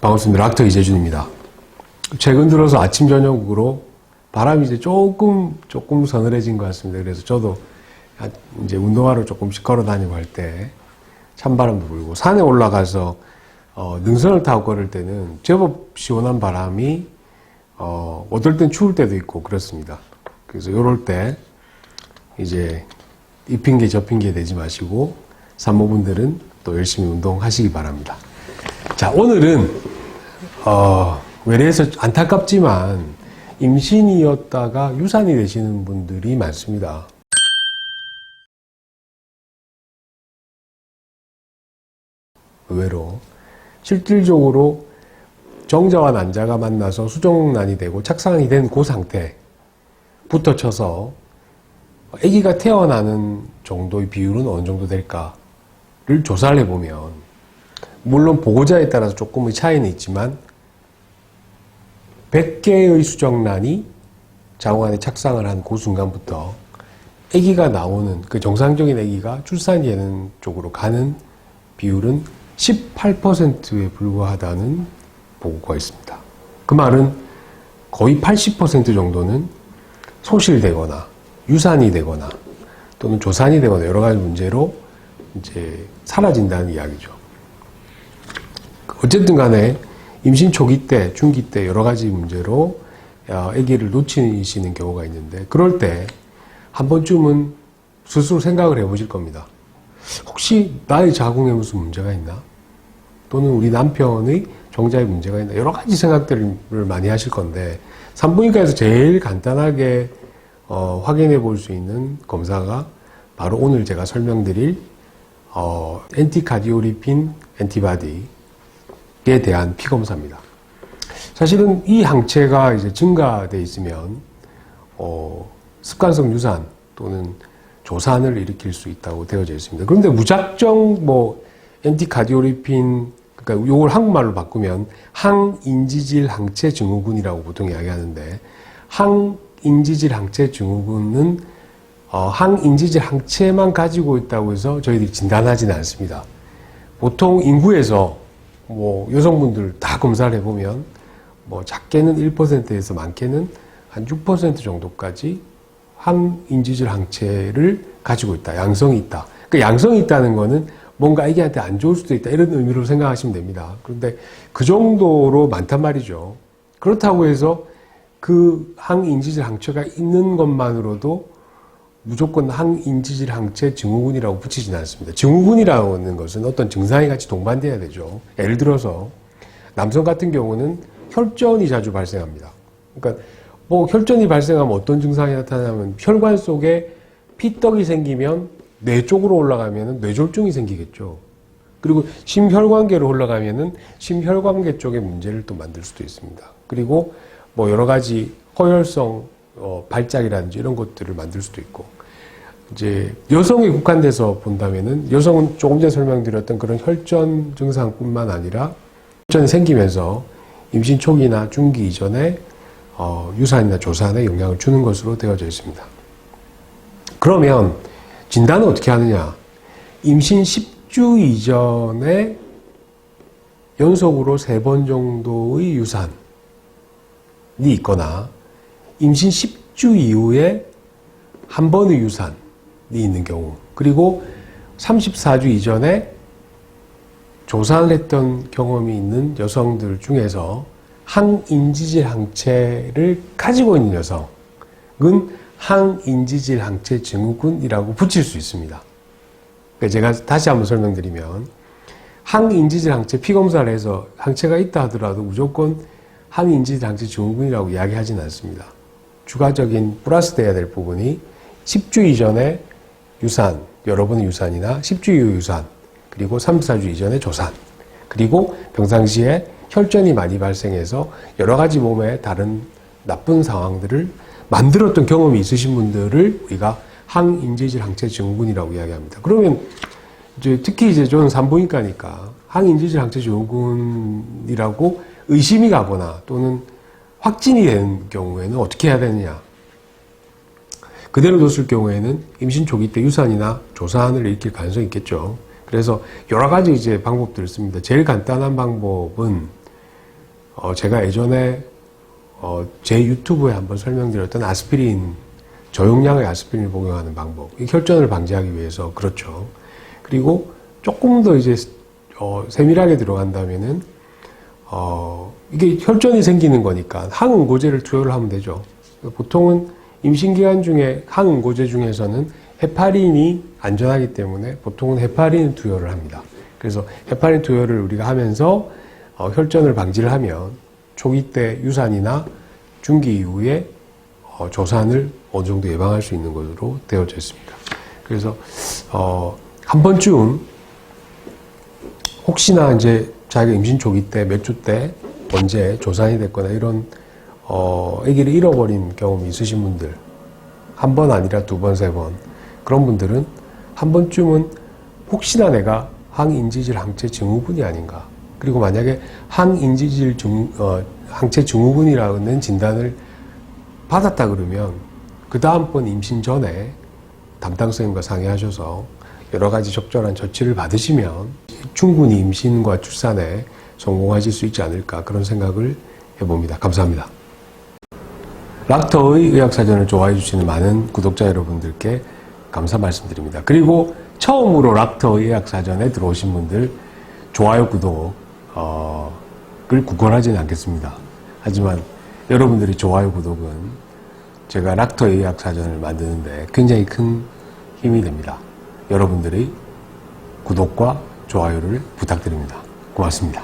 반갑습니다. 락터 이재준입니다. 최근 들어서 아침 저녁으로 바람이 이제 조금 서늘해진 것 같습니다. 그래서 저도 이제 운동하러 조금씩 걸어 다니고 할 때 찬바람도 불고, 산에 올라가서 능선을 타고 걸을 때는 제법 시원한 바람이 어떨 땐 추울 때도 있고 그렇습니다. 그래서 요럴 때 이제 이 핑계 저 핑계 대지 마시고 산모분들은 또 열심히 운동하시기 바랍니다. 자, 오늘은 외래에서 안타깝지만 임신이었다가 유산이 되시는 분들이 많습니다. 의외로 실질적으로 정자와 난자가 만나서 수정란이 되고 착상이 된 그 상태부터 쳐서 아기가 태어나는 정도의 비율은 어느 정도 될까를 조사를 해보면, 물론 보고자에 따라서 조금의 차이는 있지만 100개의 수정란이 자궁 안에 착상을 한 그 순간부터 아기가 나오는, 그 정상적인 아기가 출산이 되는 쪽으로 가는 비율은 18%에 불과하다는 보고가 있습니다. 그 말은 거의 80% 정도는 소실되거나 유산이 되거나 또는 조산이 되거나 여러 가지 문제로 이제 사라진다는 이야기죠. 어쨌든 간에 임신 초기 때, 중기 때 여러 가지 문제로 아기를 놓치시는 경우가 있는데, 그럴 때 한 번쯤은 스스로 생각을 해보실 겁니다. 혹시 나의 자궁에 무슨 문제가 있나? 또는 우리 남편의 정자에 문제가 있나? 여러 가지 생각들을 많이 하실 건데, 산부인과에서 제일 간단하게 확인해 볼 수 있는 검사가 바로 오늘 제가 설명드릴 엔티카디오리핀 엔티바디에 대한 피검사입니다. 사실은 이 항체가 이제 증가되어 있으면 습관성 유산 또는 조산을 일으킬 수 있다고 되어져 있습니다. 그런데 무작정 엔티카디오리핀, 그러니까 이걸 한국말로 바꾸면 항인지질 항체 증후군이라고 보통 이야기하는데, 항인지질 항체 증후군은 항인지질 항체만 가지고 있다고 해서 저희들이 진단하지는 않습니다. 보통 인구에서 여성분들 다 검사를 해보면 작게는 1%에서 많게는 한 6% 정도까지 항인지질 항체를 가지고 있다. 양성이 있다. 그러니까 양성이 있다는 거는 뭔가 아기한테 안 좋을 수도 있다, 이런 의미로 생각하시면 됩니다. 그런데 그 정도로 많단 말이죠. 그렇다고 해서 그 항인지질 항체가 있는 것만으로도 무조건 항인지질 항체 증후군이라고 붙이지는 않습니다. 증후군이라는 것은 어떤 증상이 같이 동반돼야 되죠. 예를 들어서 남성 같은 경우는 혈전이 자주 발생합니다. 그러니까 혈전이 발생하면 어떤 증상이 나타나면 혈관 속에 피떡이 생기면 뇌 쪽으로 올라가면 뇌졸중이 생기겠죠. 그리고 심혈관계로 올라가면 심혈관계 쪽에 문제를 또 만들 수도 있습니다. 그리고 여러 가지 허혈성 발작이라든지 이런 것들을 만들 수도 있고, 이제 여성에 국한돼서 본다면은 여성은 조금 전에 설명드렸던 그런 혈전 증상뿐만 아니라 혈전이 생기면서 임신 초기나 중기 이전에 유산이나 조산에 영향을 주는 것으로 되어져 있습니다. 그러면 진단은 어떻게 하느냐? 임신 10주 이전에 연속으로 3번 정도의 유산이 있거나, 임신 10주 이후에 한 번의 유산이 있는 경우, 그리고 34주 이전에 조산을 했던 경험이 있는 여성들 중에서 항인지질 항체를 가지고 있는 여성은 항인지질 항체 증후군이라고 붙일 수 있습니다. 그러니까 제가 다시 한번 설명드리면, 항인지질 항체 피검사를 해서 항체가 있다 하더라도 무조건 항인지질 항체 증후군이라고 이야기하지는 않습니다. 추가적인 플러스 돼야 될 부분이 10주 이전에 유산, 여러 번의 유산이나 10주 이후 유산, 그리고 34주 이전에 조산, 그리고 평상시에 혈전이 많이 발생해서 여러 가지 몸에 다른 나쁜 상황들을 만들었던 경험이 있으신 분들을 우리가 항인지질 항체 증후군이라고 이야기합니다. 그러면 특히 저는 산부인과니까 항인지질 항체 증후군이라고 의심이 가거나 또는 확진이 된 경우에는 어떻게 해야 되느냐? 그대로 뒀을 경우에는 임신 초기 때 유산이나 조산을 일으킬 가능성이 있겠죠. 그래서 여러 가지 방법들을 씁니다. 제일 간단한 방법은 제가 예전에 제 유튜브에 한번 설명드렸던 아스피린, 저용량의 아스피린을 복용하는 방법, 이 혈전을 방지하기 위해서 그렇죠. 그리고 조금 더 이제 세밀하게 들어간다면은 이게 혈전이 생기는 거니까 항응고제를 투여를 하면 되죠. 보통은 임신 기간 중에 항응고제 중에서는 헤파린이 안전하기 때문에 보통은 헤파린 투여를 합니다. 그래서 헤파린 투여를 우리가 하면서 혈전을 방지를 하면 초기 때 유산이나 중기 이후에 조산을 어느 정도 예방할 수 있는 것으로 되어져 있습니다. 그래서 한 번쯤 혹시나 이제 자기가 임신 초기 때 몇 주 때 언제 조산이 됐거나 이런 아기를 잃어버린 경험이 있으신 분들, 한 번 아니라 두 번, 세 번, 그런 분들은 한 번쯤은 혹시나 내가 항인지질 항체 증후군이 아닌가, 그리고 만약에 항인지질 항체 증후군이라는 진단을 받았다 그러면 그 다음번 임신 전에 담당 선생님과 상의하셔서 여러 가지 적절한 조치를 받으시면 충분히 임신과 출산에 성공하실 수 있지 않을까, 그런 생각을 해봅니다. 감사합니다. 락터의 의학사전을 좋아해 주시는 많은 구독자 여러분들께 감사 말씀드립니다. 그리고 처음으로 락터의 의학사전에 들어오신 분들 좋아요, 구독을 구걸하지는 않겠습니다. 하지만 여러분들이 좋아요, 구독은 제가 락터의 의학사전을 만드는데 굉장히 큰 힘이 됩니다. 여러분들의 구독과 좋아요를 부탁드립니다. 고맙습니다.